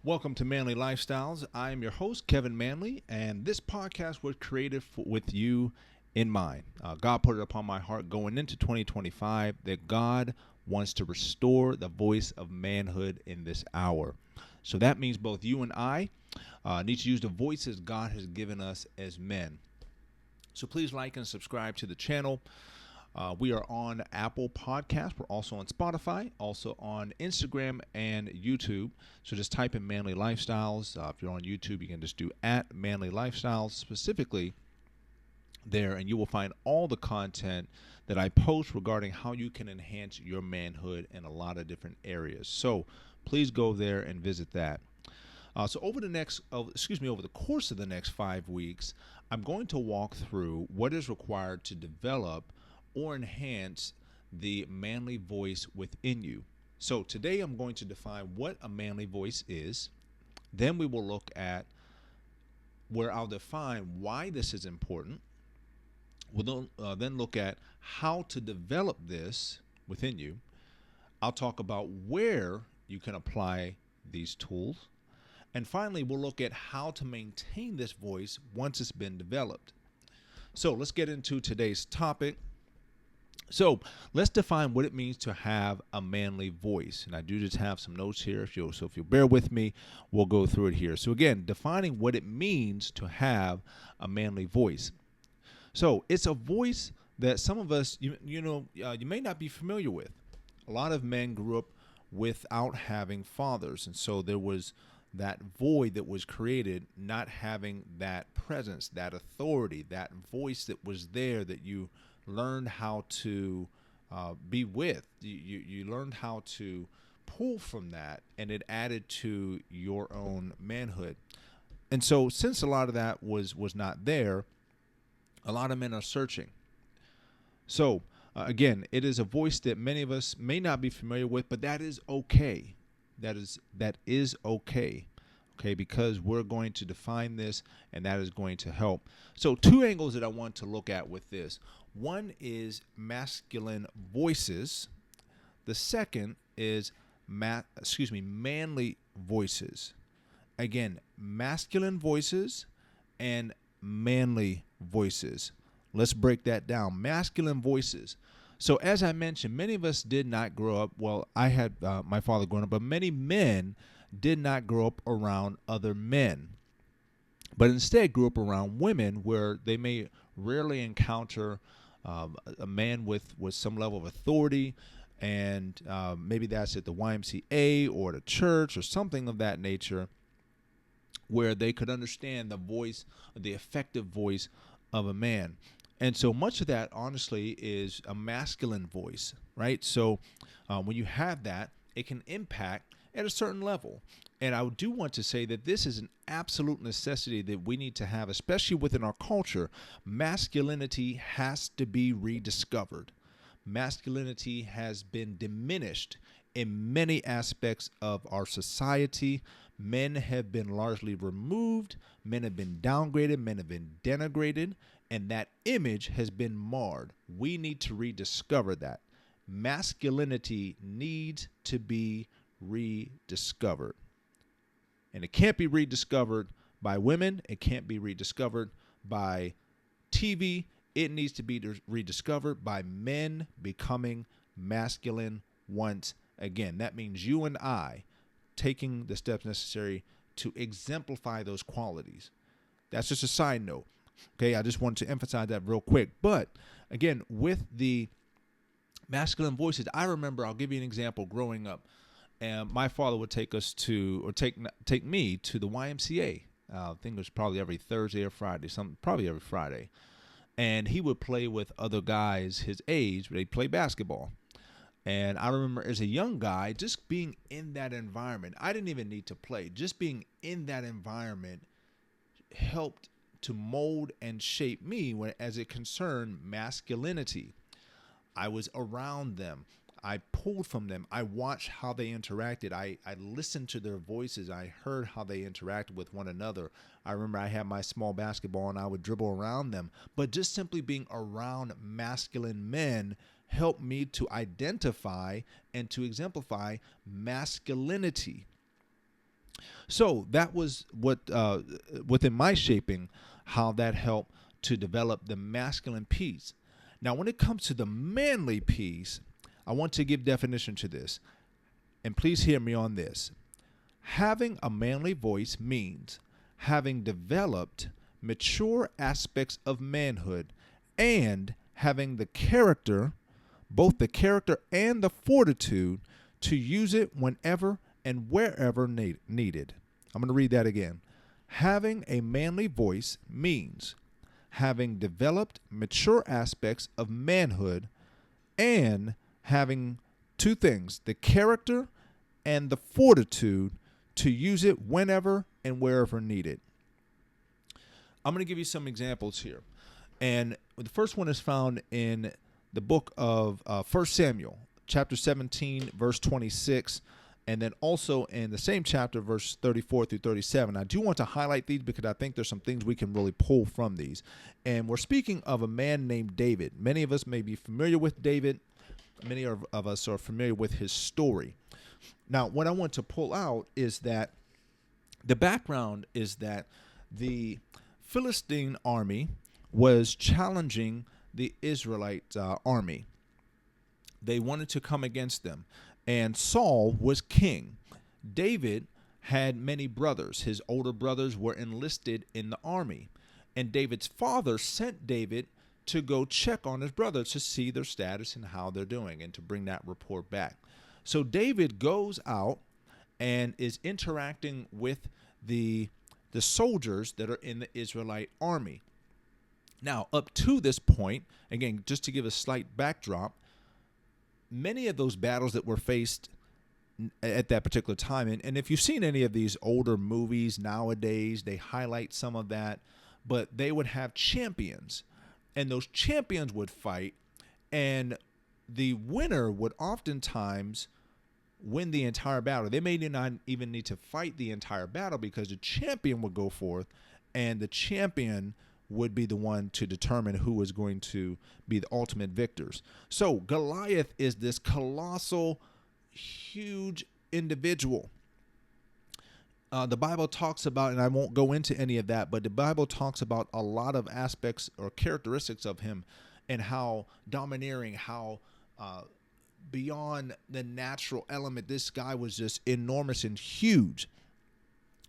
Welcome to Manly Lifestyles. I am your host, Kevin Manley, and this podcast was created with you in mind. God put it upon my heart going into 2025 that God wants to restore the voice of manhood in this hour. So that means both you and I need to use the voices God has given us as men. So please like and subscribe to the channel. We are on Apple Podcasts. We're also on Spotify, also on Instagram and YouTube. So just type in Manly Lifestyles. If you're on YouTube, you can just do at Manly Lifestyles specifically there, and you will find all the content that I post regarding how you can enhance your manhood in a lot of different areas. So please go there and visit that. So over the course of the next 5 weeks, I'm going to walk through what is required to develop or enhance the manly voice within you. So today I'm going to define what a manly voice is. Then we will look at where I'll define why this is important. We'll then look at how to develop this within you. I'll talk about where you can apply these tools. And finally, we'll look at how to maintain this voice once it's been developed. So let's get into today's topic. So let's define what it means to have a manly voice. And I do just have some notes here. If you'll bear with me, we'll go through it here. So again, defining what it means to have a manly voice. So it's a voice that some of us, you may not be familiar with. A lot of men grew up without having fathers. And so there was that void that was created, not having that presence, that authority, that voice that was there that you learned how to be with. You learned how to pull from that, and it added to your own manhood. And so since a lot of that was not there, a lot of men are searching. So again, it is a voice that many of us may not be familiar with, but that is okay. That is okay. Okay, because we're going to define this, and that is going to help. So 2 angles that I want to look at with this. One is masculine voices. The second is manly voices. Again, masculine voices and manly voices. Let's break that down. Masculine voices. So as I mentioned, many of us did not grow up. Well, I had my father growing up, but many men did not grow up around other men, but instead grew up around women where they may rarely encounter a man with some level of authority, and maybe that's at the YMCA or the church or something of that nature, where they could understand the voice, the effective voice of a man. And so much of that, honestly, is a masculine voice, right? So when you have that, it can impact at a certain level. And I do want to say that this is an absolute necessity that we need to have, especially within our culture. Masculinity has to be rediscovered. Masculinity has been diminished in many aspects of our society. Men have been largely removed. Men have been downgraded. Men have been denigrated. And that image has been marred. We need to rediscover that. Masculinity needs to be rediscovered. And it can't be rediscovered by women. It can't be rediscovered by TV. It needs to be rediscovered by men becoming masculine once again. That means you and I taking the steps necessary to exemplify those qualities. That's just a side note. Okay, I just wanted to emphasize that real quick. But again, with the masculine voices, I remember, I'll give you an example growing up. And my father would take me to the YMCA. I think it was probably every Thursday or Friday, probably every Friday. And he would play with other guys his age, but they'd play basketball. And I remember as a young guy, just being in that environment, I didn't even need to play. Just being in that environment helped to mold and shape me as it concerned masculinity. I was around them. I pulled from them. I watched how they interacted. I listened to their voices. I heard how they interacted with one another. I remember I had my small basketball and I would dribble around them. But just simply being around masculine men helped me to identify and to exemplify masculinity. So that was what within my shaping, how that helped to develop the masculine piece. Now, when it comes to the manly piece, I want to give definition to this, and please hear me on this. Having a manly voice means having developed mature aspects of manhood and having the character, both the character and the fortitude, to use it whenever and wherever needed. I'm going to read that again. Having a manly voice means having developed mature aspects of manhood and having two things, the character and the fortitude, to use it whenever and wherever needed. I'm going to give you some examples here. And the first one is found in the book of 1 Samuel, chapter 17, verse 26, and then also in the same chapter, verse 34 through 37. I do want to highlight these because I think there's some things we can really pull from these. And we're speaking of a man named David. Many of us may be familiar with David. Many of us are familiar with his story. Now, what I want to pull out is that the background is that the Philistine army was challenging the Israelite army. They wanted to come against them, and Saul was king. David had many brothers. His older brothers were enlisted in the army, and David's father sent David to go check on his brothers to see their status and how they're doing and to bring that report back. So David goes out and is interacting with the soldiers that are in the Israelite army. Now, up to this point, again, just to give a slight backdrop, many of those battles that were faced at that particular time, and if you've seen any of these older movies nowadays, they highlight some of that, but they would have champions, and those champions would fight, and the winner would oftentimes win the entire battle. They may not even need to fight the entire battle because the champion would go forth, and the champion would be the one to determine who is going to be the ultimate victors. So Goliath is this colossal, huge individual. The Bible talks about, and I won't go into any of that, but the Bible talks about a lot of aspects or characteristics of him and how domineering, how beyond the natural element, this guy was just enormous and huge.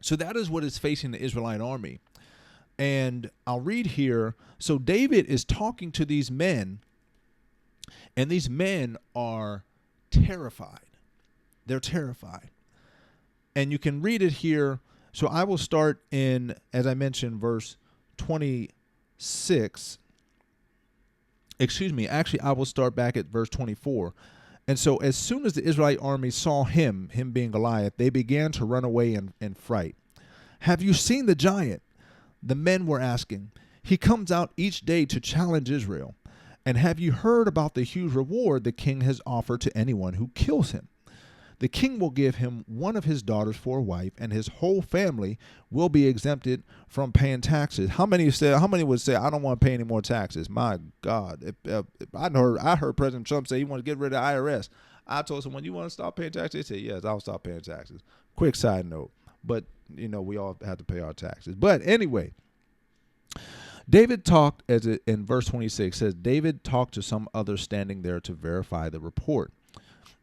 So that is what is facing the Israelite army. And I'll read here. So David is talking to these men, and these men are terrified. They're terrified. And you can read it here. So I will start in, as I mentioned, verse 26. Actually, I will start back at verse 24. And so as soon as the Israelite army saw him being Goliath, they began to run away in fright. Have you seen the giant? The men were asking. He comes out each day to challenge Israel. And have you heard about the huge reward the king has offered to anyone who kills him? The king will give him one of his daughters for a wife, and his whole family will be exempted from paying taxes. How many would say, I don't want to pay any more taxes? My God. I heard President Trump say he wanted to get rid of the IRS. I told someone, you want to stop paying taxes? They said, yes, I'll stop paying taxes. Quick side note. But, we all have to pay our taxes. But anyway, David talked, in verse 26 says, David talked to some others standing there to verify the report.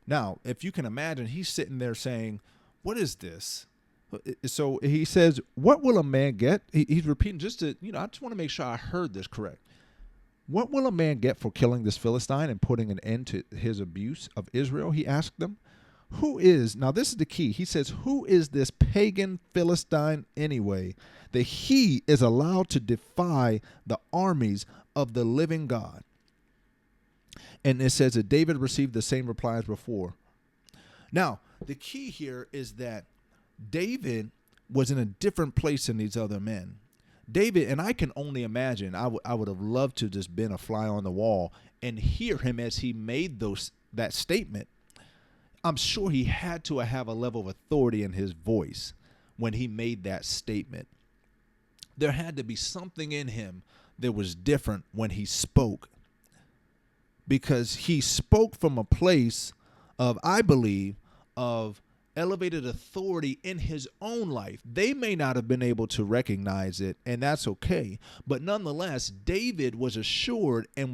Now, if you can imagine, he's sitting there saying, what is this? So he says, what will a man get? He's repeating I just want to make sure I heard this correct. What will a man get for killing this Philistine and putting an end to his abuse of Israel? He asked them. Now this is the key. He says, who is this pagan Philistine anyway, that he is allowed to defy the armies of the living God? And it says that David received the same reply as before. Now, the key here is that David was in a different place than these other men. David, and I can only imagine, I would have loved to just been a fly on the wall and hear him as he made that statement. I'm sure he had to have a level of authority in his voice when he made that statement. There had to be something in him that was different when he spoke, because he spoke from a place of, I believe, of elevated authority in his own life. They may not have been able to recognize it, and that's okay. But nonetheless, David was assured and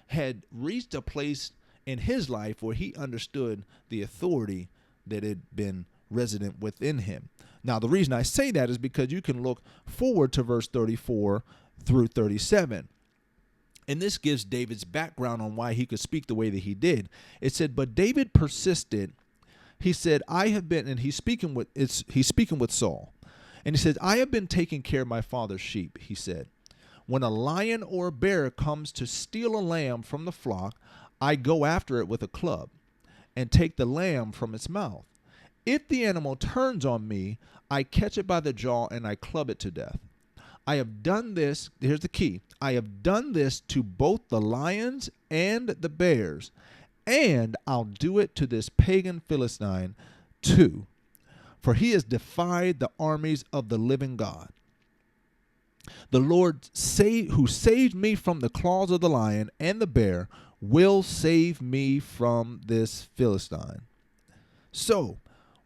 had reached a place in his life where he understood the authority that had been resident within him. Now, the reason I say that is because you can look forward to verse 34 through 37. And this gives David's background on why he could speak the way that he did. It said, but David persisted. He said, I have been, and he's speaking with Saul. And he said, I have been taking care of my father's sheep, he said. When a lion or a bear comes to steal a lamb from the flock, I go after it with a club and take the lamb from its mouth. If the animal turns on me, I catch it by the jaw and I club it to death. I have done this, here's the key, I have done this to both the lions and the bears, and I'll do it to this pagan Philistine too, for he has defied the armies of the living God. The Lord who saved me from the claws of the lion and the bear will save me from this Philistine. So,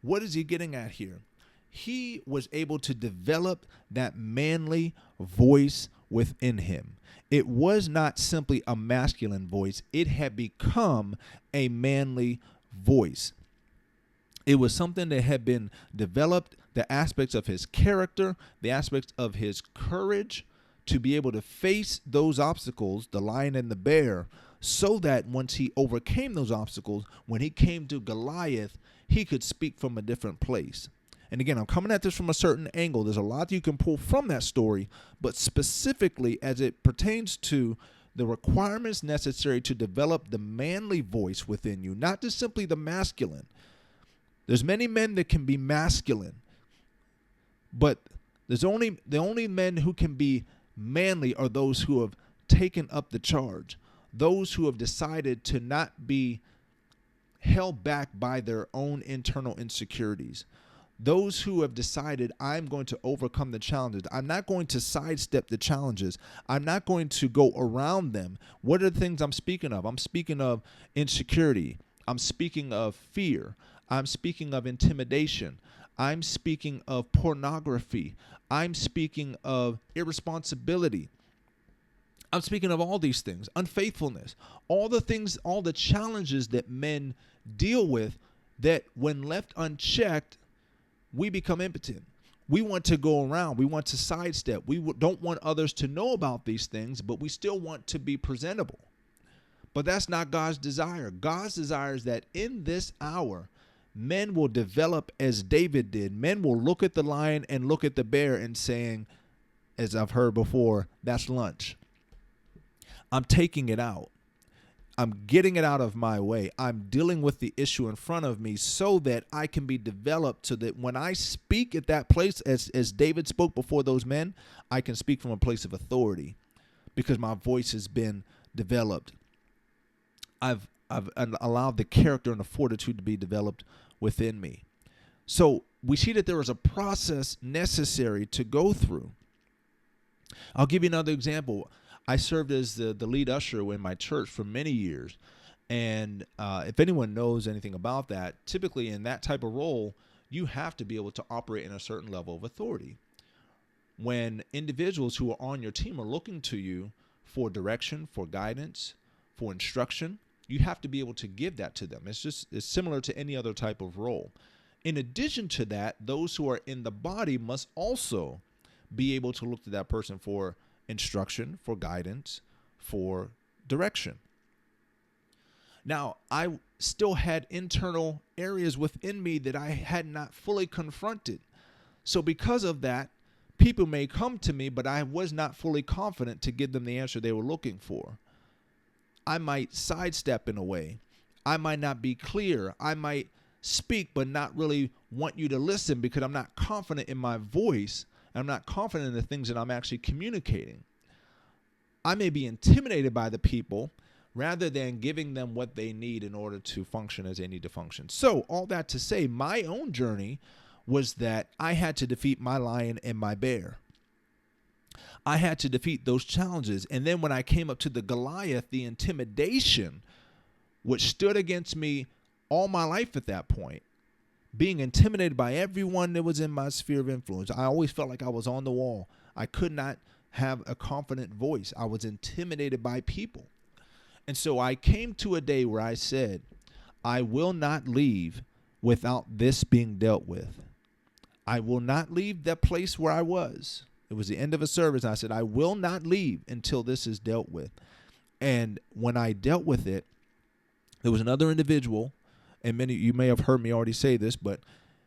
what is he getting at here? He was able to develop that manly voice within him. It was not simply a masculine voice. It had become a manly voice. It was something that had been developed, the aspects of his character, the aspects of his courage to be able to face those obstacles, the lion and the bear, so that once he overcame those obstacles, when he came to Goliath, he could speak from a different place. And again, I'm coming at this from a certain angle. There's a lot you can pull from that story, but specifically as it pertains to the requirements necessary to develop the manly voice within you, not just simply the masculine. There's many men that can be masculine, but the only men who can be manly are those who have taken up the charge, those who have decided to not be held back by their own internal insecurities. Those who have decided, I'm going to overcome the challenges. I'm not going to sidestep the challenges. I'm not going to go around them. What are the things I'm speaking of? I'm speaking of insecurity. I'm speaking of fear. I'm speaking of intimidation. I'm speaking of pornography. I'm speaking of irresponsibility. I'm speaking of all these things, unfaithfulness, all the things, all the challenges that men deal with that when left unchecked, we become impotent. We want to go around. We want to sidestep. We don't want others to know about these things, but we still want to be presentable. But that's not God's desire. God's desire is that in this hour, men will develop as David did. Men will look at the lion and look at the bear and saying, as I've heard before, that's lunch. I'm taking it out. I'm getting it out of my way. I'm dealing with the issue in front of me so that I can be developed so that when I speak at that place, as David spoke before those men, I can speak from a place of authority because my voice has been developed. I've allowed the character and the fortitude to be developed within me. So we see that there is a process necessary to go through. I'll give you another example. I served as the lead usher in my church for many years. And if anyone knows anything about that, typically in that type of role, you have to be able to operate in a certain level of authority. When individuals who are on your team are looking to you for direction, for guidance, for instruction, you have to be able to give that to them. It's similar to any other type of role. In addition to that, those who are in the body must also be able to look to that person for instruction, for guidance, for direction. Now, I still had internal areas within me that I had not fully confronted. So because of that, people may come to me, but I was not fully confident to give them the answer they were looking for. I might sidestep in a way. I might not be clear. I might speak, but not really want you to listen because I'm not confident in my voice. I'm not confident in the things that I'm actually communicating. I may be intimidated by the people rather than giving them what they need in order to function as they need to function. So all that to say, my own journey was that I had to defeat my lion and my bear. I had to defeat those challenges. And then when I came up to the Goliath, the intimidation, which stood against me all my life at that point, being intimidated by everyone that was in my sphere of influence. I always felt like I was on the wall. I could not have a confident voice. I was intimidated by people. And so I came to a day where I said, I will not leave without this being dealt with. I will not leave that place where I was. It was the end of a service. I said, I will not leave until this is dealt with. And when I dealt with it, there was another individual, and many you may have heard me already say this, but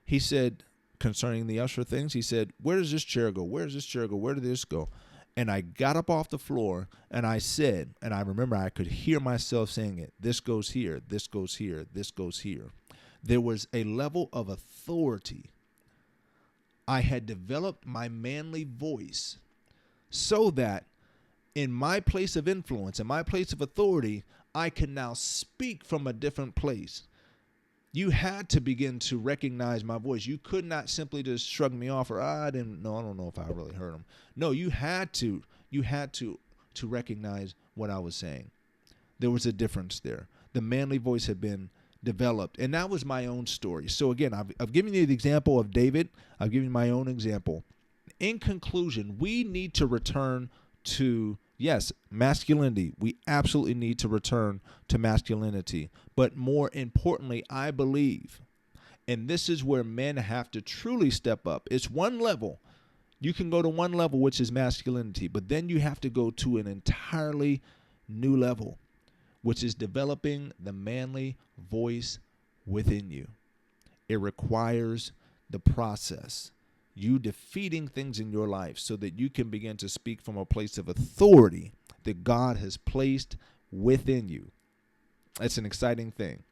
he said concerning the usher things, he said, where does this chair go? Where does this chair go? Where did this go? And I got up off the floor and I said, and I remember I could hear myself saying it, this goes here, this goes here, this goes here. There was a level of authority. I had developed my manly voice so that in my place of influence, in my place of authority, I can now speak from a different place. You had to begin to recognize my voice. You could not simply just shrug me off or I don't know if I really heard him. No, you had to recognize what I was saying. There was a difference there. The manly voice had been developed, and that was my own story. So again, I've given you the example of David. I've given you my own example. In conclusion, we need to return to, yes, masculinity. We absolutely need to return to masculinity. But more importantly, I believe, and this is where men have to truly step up. It's one level. You can go to one level, which is masculinity, but then you have to go to an entirely new level, which is developing the manly voice within you. It requires the process. You defeating things in your life so that you can begin to speak from a place of authority that God has placed within you. That's an exciting thing.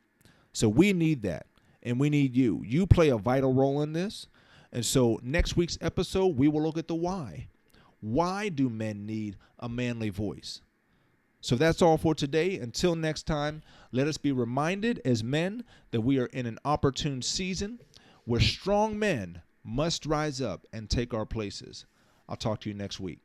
So we need that, and we need you. You play a vital role in this. And so next week's episode, we will look at the why. Why do men need a manly voice? So that's all for today. Until next time, let us be reminded as men that we are in an opportune season where strong men must rise up and take our places. I'll talk to you next week.